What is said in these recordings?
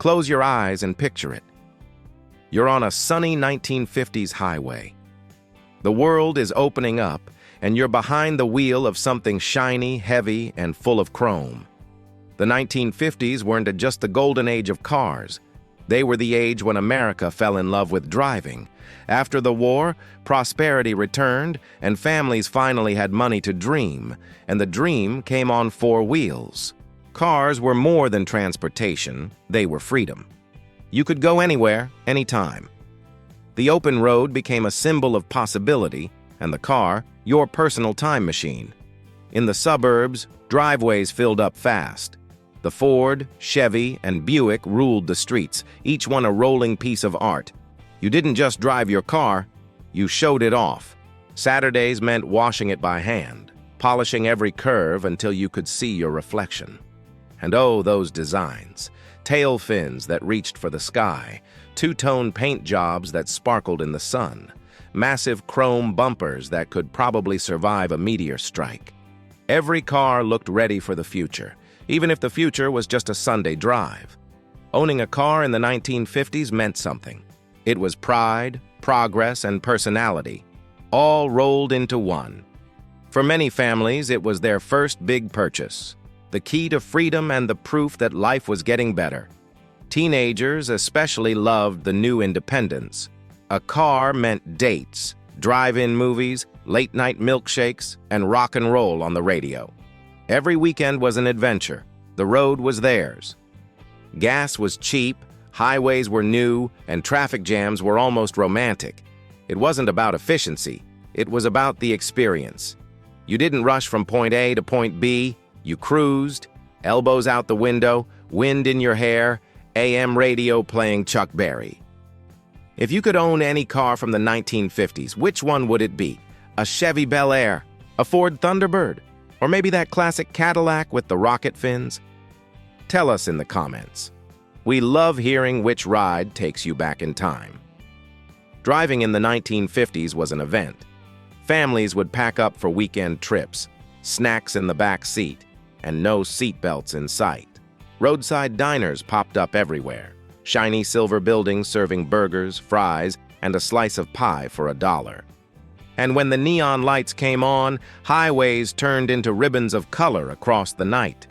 Close your eyes and picture it. You're on a sunny 1950s highway. The world is opening up, and you're behind the wheel of something shiny, heavy, and full of chrome. The 1950s weren't just the golden age of cars. They were the age when America fell in love with driving. After the war, prosperity returned, and families finally had money to dream, and the dream came on four wheels. Cars were more than transportation, they were freedom. You could go anywhere, anytime. The open road became a symbol of possibility, and the car, your personal time machine. In the suburbs, driveways filled up fast. The Ford, Chevy, and Buick ruled the streets, each one a rolling piece of art. You didn't just drive your car, you showed it off. Saturdays meant washing it by hand, polishing every curve until you could see your reflection. And oh, those designs. Tail fins that reached for the sky, two-tone paint jobs that sparkled in the sun, massive chrome bumpers that could probably survive a meteor strike. Every car looked ready for the future, even if the future was just a Sunday drive. Owning a car in the 1950s meant something. It was pride, progress, and personality, all rolled into one. For many families, it was their first big purchase, the key to freedom and the proof that life was getting better. Teenagers especially loved the new independence. A car meant dates, drive-in movies, late-night milkshakes, and rock and roll on the radio. Every weekend was an adventure. The road was theirs. Gas was cheap, highways were new, and traffic jams were almost romantic. It wasn't about efficiency. It was about the experience. You didn't rush from point A to point B. You cruised, elbows out the window, wind in your hair, AM radio playing Chuck Berry. If you could own any car from the 1950s, which one would it be? A Chevy Bel Air, a Ford Thunderbird, or maybe that classic Cadillac with the rocket fins? Tell us in the comments. We love hearing which ride takes you back in time. Driving in the 1950s was an event. Families would pack up for weekend trips, snacks in the back seat, and no seatbelts in sight. Roadside diners popped up everywhere, shiny silver buildings serving burgers, fries, and a slice of pie for $1. And when the neon lights came on, highways turned into ribbons of color across the night.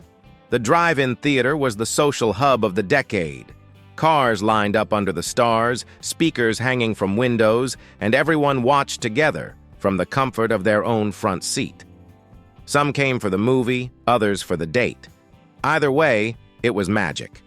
The drive-in theater was the social hub of the decade. Cars lined up under the stars, speakers hanging from windows, and everyone watched together from the comfort of their own front seat. Some came for the movie, others for the date. Either way, it was magic.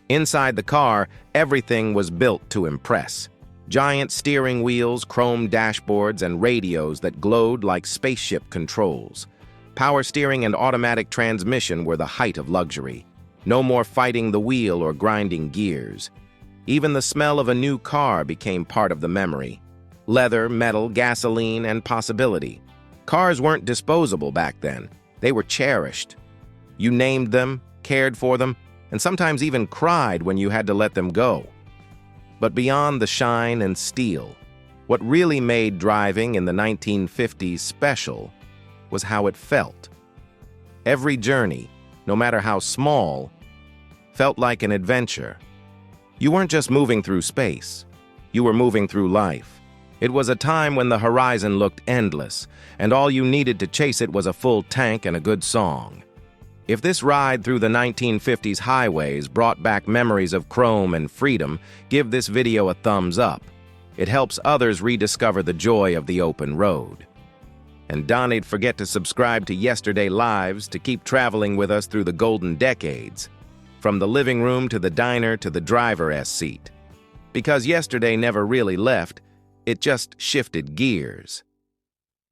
Inside the car, everything was built to impress. Giant steering wheels, chrome dashboards, and radios that glowed like spaceship controls. Power steering and automatic transmission were the height of luxury. No more fighting the wheel or grinding gears. Even the smell of a new car became part of the memory. Leather, metal, gasoline, and possibility. Cars weren't disposable back then. They were cherished. You named them, cared for them, and sometimes even cried when you had to let them go. But beyond the shine and steel, what really made driving in the 1950s special was how it felt. Every journey, no matter how small, felt like an adventure. You weren't just moving through space. You were moving through life. It was a time when the horizon looked endless, and all you needed to chase it was a full tank and a good song. If this ride through the 1950s highways brought back memories of chrome and freedom, give this video a thumbs up. It helps others rediscover the joy of the open road. And don't forget to subscribe to Yesterday Lives to keep traveling with us through the golden decades, from the living room to the diner to the driver's seat. Because yesterday never really left, it just shifted gears.